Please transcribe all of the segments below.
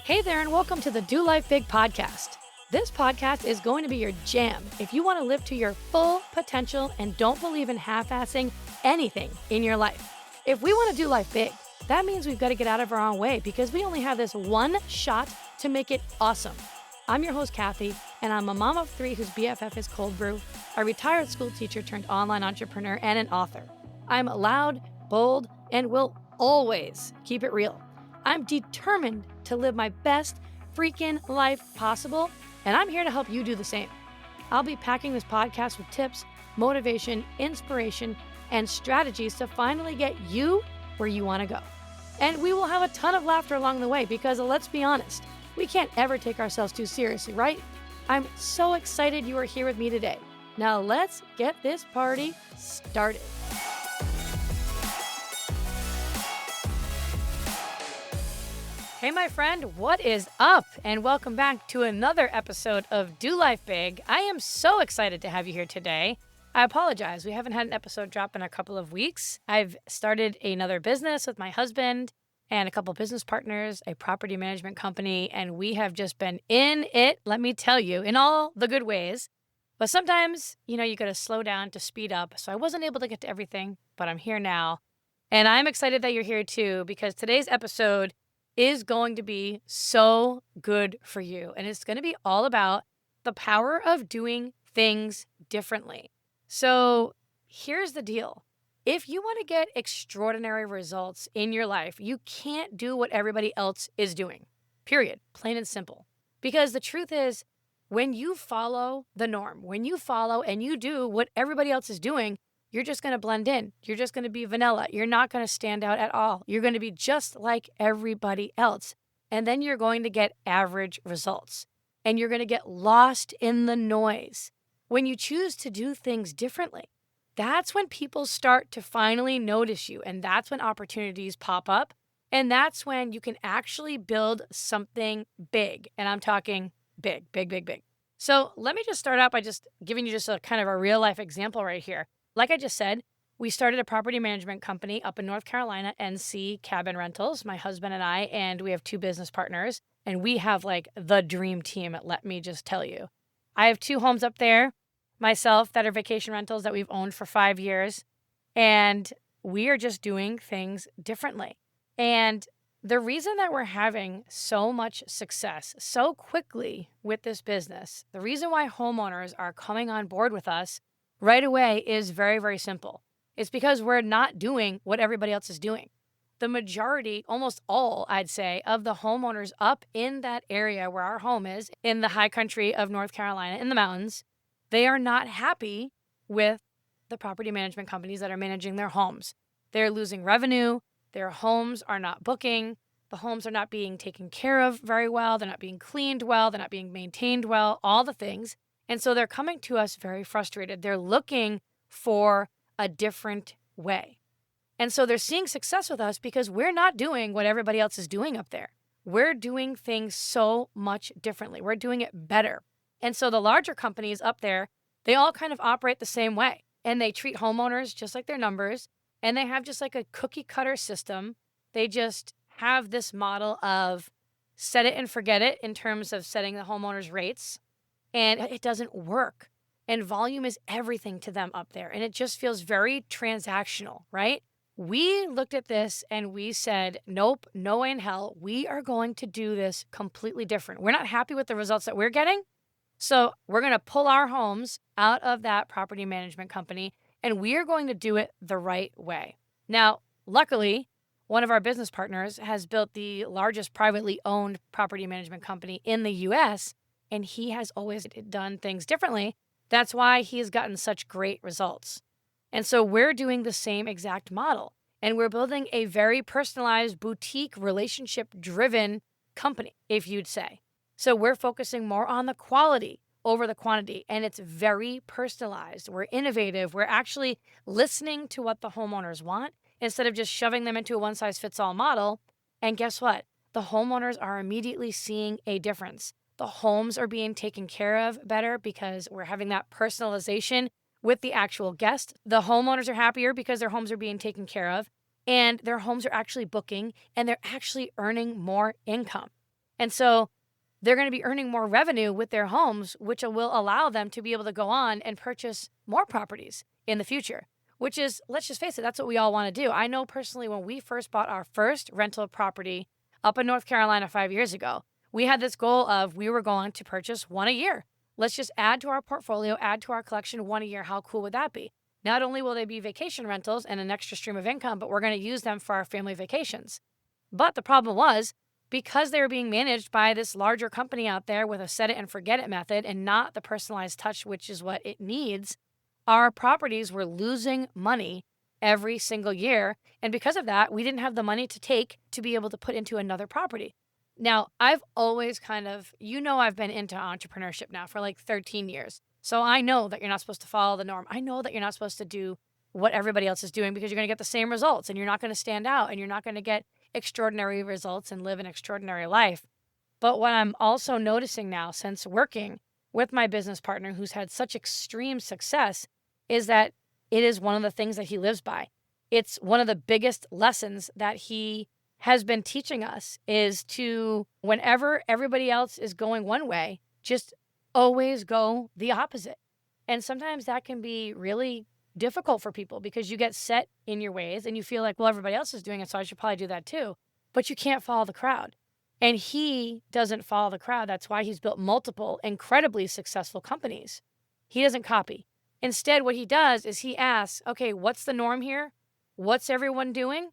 Hey there, and welcome to the Do Life Big podcast. This podcast is going to be your jam if you want to live to your full potential and don't believe in half-assing anything in your life. If we want to do life big, that means we've got to get out of our own way because we only have this one shot to make it awesome. I'm your host, Kathy, and I'm a mom of three whose BFF is cold brew, a retired school teacher turned online entrepreneur, and an author. I'm loud, bold, and will always keep it real. I'm determined to live my best freaking life possible, and I'm here to help you do the same. I'll be packing this podcast with tips, motivation, inspiration, and strategies to finally get you where you want to go. And we will have a ton of laughter along the way because, let's be honest, we can't ever take ourselves too seriously, right? I'm so excited you are here with me today. Now let's get this party started. Hey, my friend, what is up? And welcome back to another episode of Do Life Big. I am so excited to have you here today. I apologize. We haven't had an episode drop in a couple of weeks. I've started another business with my husband and a couple business partners, a property management company, and we have just been in it, let me tell you, in all the good ways. But sometimes, you got to slow down to speed up. So I wasn't able to get to everything, but I'm here now. And I'm excited that you're here too, because today's episode is going to be so good for you. And it's going to be all about the power of doing things differently. So here's the deal. If you want to get extraordinary results in your life, you can't do what everybody else is doing, period, plain and simple. Because the truth is, when you follow the norm, when you follow and you do what everybody else is doing, you're just going to blend in. You're just going to be vanilla. You're not going to stand out at all. You're going to be just like everybody else. And then you're going to get average results. And you're going to get lost in the noise. When you choose to do things differently, that's when people start to finally notice you. And that's when opportunities pop up. And that's when you can actually build something big. And I'm talking big, big, big, big. So let me just start out by just giving you just a kind of a real life example right here. Like I just said, we started a property management company up in North Carolina, NC Cabin Rentals, my husband and I, and we have two business partners, and we have like the dream team, let me just tell you. I have two homes up there, myself, that are vacation rentals that we've owned for 5 years, and we are just doing things differently. And the reason that we're having so much success so quickly with this business, the reason why homeowners are coming on board with us right away is very, very simple. It's because we're not doing what everybody else is doing. The majority, almost all, I'd say, of the homeowners up in that area where our home is, in the high country of North Carolina, in the mountains, they are not happy with the property management companies that are managing their homes. They're losing revenue. Their homes are not booking. The homes are not being taken care of very well. They're not being cleaned well. They're not being maintained well, all the things. And so they're coming to us very frustrated. They're looking for a different way. And so they're seeing success with us because we're not doing what everybody else is doing up there. We're doing things so much differently. We're doing it better. And so the larger companies up there, they all kind of operate the same way. And they treat homeowners just like their numbers. And they have just like a cookie cutter system. They just have this model of set it and forget it in terms of setting the homeowners' rates. And it doesn't work. And volume is everything to them up there. And it just feels very transactional, right? We looked at this and we said, nope, no way in hell. We are going to do this completely different. We're not happy with the results that we're getting. So we're going to pull our homes out of that property management company and we are going to do it the right way. Now, luckily, one of our business partners has built the largest privately owned property management company in the U.S., and he has always done things differently. That's why he has gotten such great results. And so we're doing the same exact model. And we're building a very personalized, boutique, relationship-driven company, if you'd say. So we're focusing more on the quality over the quantity. And it's very personalized. We're innovative. We're actually listening to what the homeowners want instead of just shoving them into a one-size-fits-all model. And guess what? The homeowners are immediately seeing a difference. The homes are being taken care of better because we're having that personalization with the actual guest. The homeowners are happier because their homes are being taken care of and their homes are actually booking and they're actually earning more income. And so they're going to be earning more revenue with their homes, which will allow them to be able to go on and purchase more properties in the future, which is, let's just face it, that's what we all want to do. I know personally when we first bought our first rental property up in North Carolina 5 years ago, we had this goal of we were going to purchase one a year. Let's just add to our portfolio, add to our collection one a year. How cool would that be? Not only will they be vacation rentals and an extra stream of income, but we're going to use them for our family vacations. But the problem was, because they were being managed by this larger company out there with a set it and forget it method and not the personalized touch, which is what it needs, our properties were losing money every single year. And because of that, we didn't have the money to take to be able to put into another property. Now, I've always I've been into entrepreneurship now for like 13 years. So I know that you're not supposed to follow the norm. I know that you're not supposed to do what everybody else is doing because you're going to get the same results and you're not going to stand out and you're not going to get extraordinary results and live an extraordinary life. But what I'm also noticing now since working with my business partner who's had such extreme success is that it is one of the things that he lives by. It's one of the biggest lessons that he has been teaching us is to, whenever everybody else is going one way, just always go the opposite. And sometimes that can be really difficult for people because you get set in your ways and you feel like, well, everybody else is doing it, so I should probably do that too. But you can't follow the crowd. And he doesn't follow the crowd. That's why he's built multiple incredibly successful companies. He doesn't copy. Instead, what he does is he asks, okay, what's the norm here? What's everyone doing?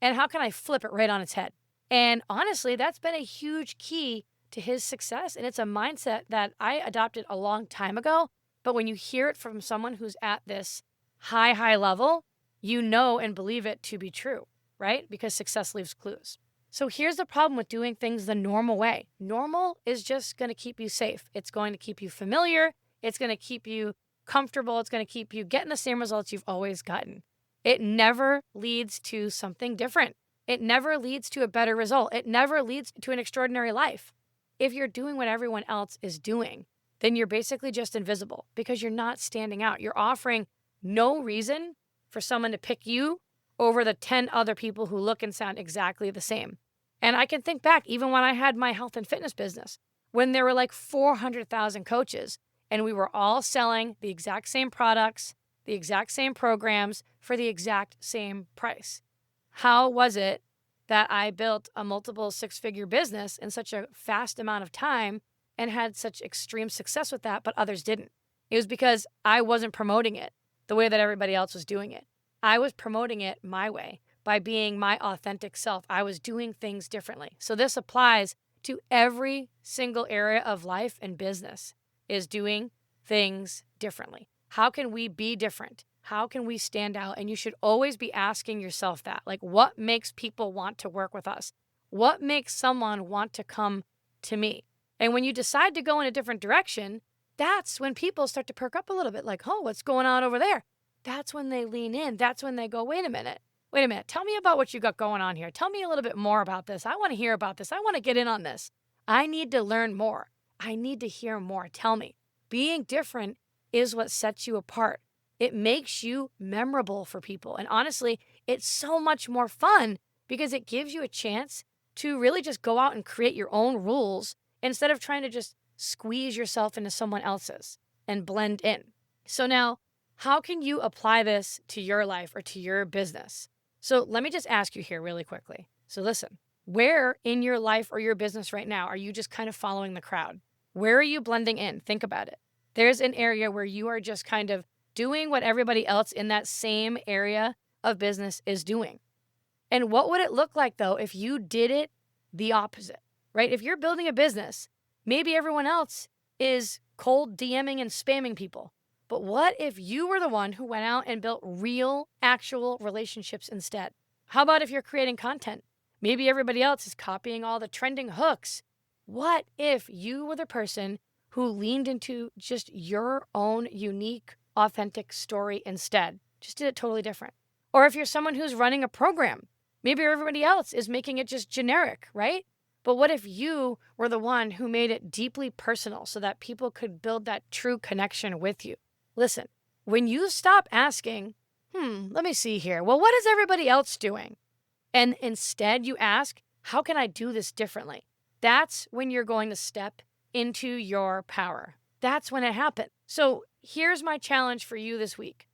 And how can I flip it right on its head? And honestly, that's been a huge key to his success. And it's a mindset that I adopted a long time ago. But when you hear it from someone who's at this high level, you know and believe it to be true, right? Because success leaves clues. So here's the problem with doing things the normal way. Normal is just going to keep you safe. It's going to keep you familiar. It's going to keep you comfortable. It's going to keep you getting the same results you've always gotten. It never leads to something different. It never leads to a better result. It never leads to an extraordinary life. If you're doing what everyone else is doing, then you're basically just invisible because you're not standing out. You're offering no reason for someone to pick you over the 10 other people who look and sound exactly the same. And I can think back even when I had my health and fitness business, when there were like 400,000 coaches and we were all selling the exact same products, the exact same programs for the exact same price. How was it that I built a multiple six-figure business in such a fast amount of time and had such extreme success with that, but others didn't? It was because I wasn't promoting it the way that everybody else was doing it. I was promoting it my way by being my authentic self. I was doing things differently. So this applies to every single area of life and business, is doing things differently. How can we be different? How can we stand out? And you should always be asking yourself that, like, what makes people want to work with us? What makes someone want to come to me? And when you decide to go in a different direction, that's when people start to perk up a little bit, like, oh, what's going on over there? That's when they lean in. That's when they go, wait a minute. Tell me about what you got going on here. Tell me a little bit more about this. I want to hear about this. I want to get in on this. I need to learn more. I need to hear more. Tell me. Being different is what sets you apart. It makes you memorable for people. And honestly, it's so much more fun because it gives you a chance to really just go out and create your own rules instead of trying to just squeeze yourself into someone else's and blend in. So now, how can you apply this to your life or to your business? So let me just ask you here really quickly. So listen, where in your life or your business right now are you just kind of following the crowd? Where are you blending in? Think about it. There's an area where you are just kind of doing what everybody else in that same area of business is doing. And what would it look like, though, if you did it the opposite, right? If you're building a business, maybe everyone else is cold DMing and spamming people. But what if you were the one who went out and built real, actual relationships instead? How about if you're creating content? Maybe everybody else is copying all the trending hooks. What if you were the person who leaned into just your own unique, authentic story instead? Just did it totally different. Or if you're someone who's running a program, maybe everybody else is making it just generic, right? But what if you were the one who made it deeply personal so that people could build that true connection with you? Listen, when you stop asking, let me see here. Well, what is everybody else doing? And instead you ask, how can I do this differently? that's when you're going to step into your power. That's when it happens. So here's my challenge for you this week.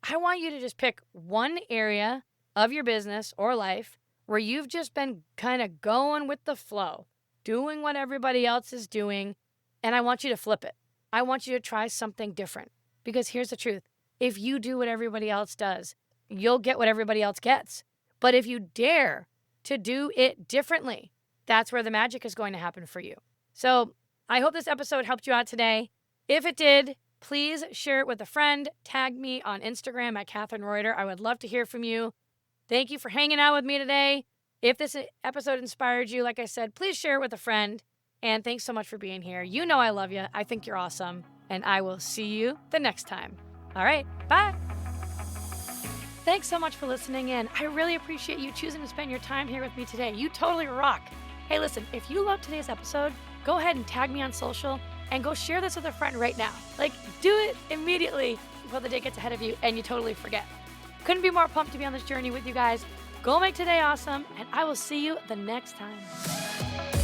I want you to just pick one area of your business or life where you've just been kind of going with the flow, doing what everybody else is doing, and I want you to flip it. I want you to try something different. Because here's the truth. If you do what everybody else does, you'll get what everybody else gets. But if you dare to do it differently, that's where the magic is going to happen for you. So I hope this episode helped you out today. If it did, please share it with a friend. Tag me on Instagram at Catherine Reuter. I would love to hear from you. Thank you for hanging out with me today. If this episode inspired you, like I said, please share it with a friend. And thanks so much for being here. You know I love you. I think you're awesome. And I will see you the next time. All right, bye. Thanks so much for listening in. I really appreciate you choosing to spend your time here with me today. You totally rock. Hey, listen, if you loved today's episode, go ahead and tag me on social and go share this with a friend right now. Like, do it immediately before the day gets ahead of you and you totally forget. Couldn't be more pumped to be on this journey with you guys. Go make today awesome, and I will see you the next time.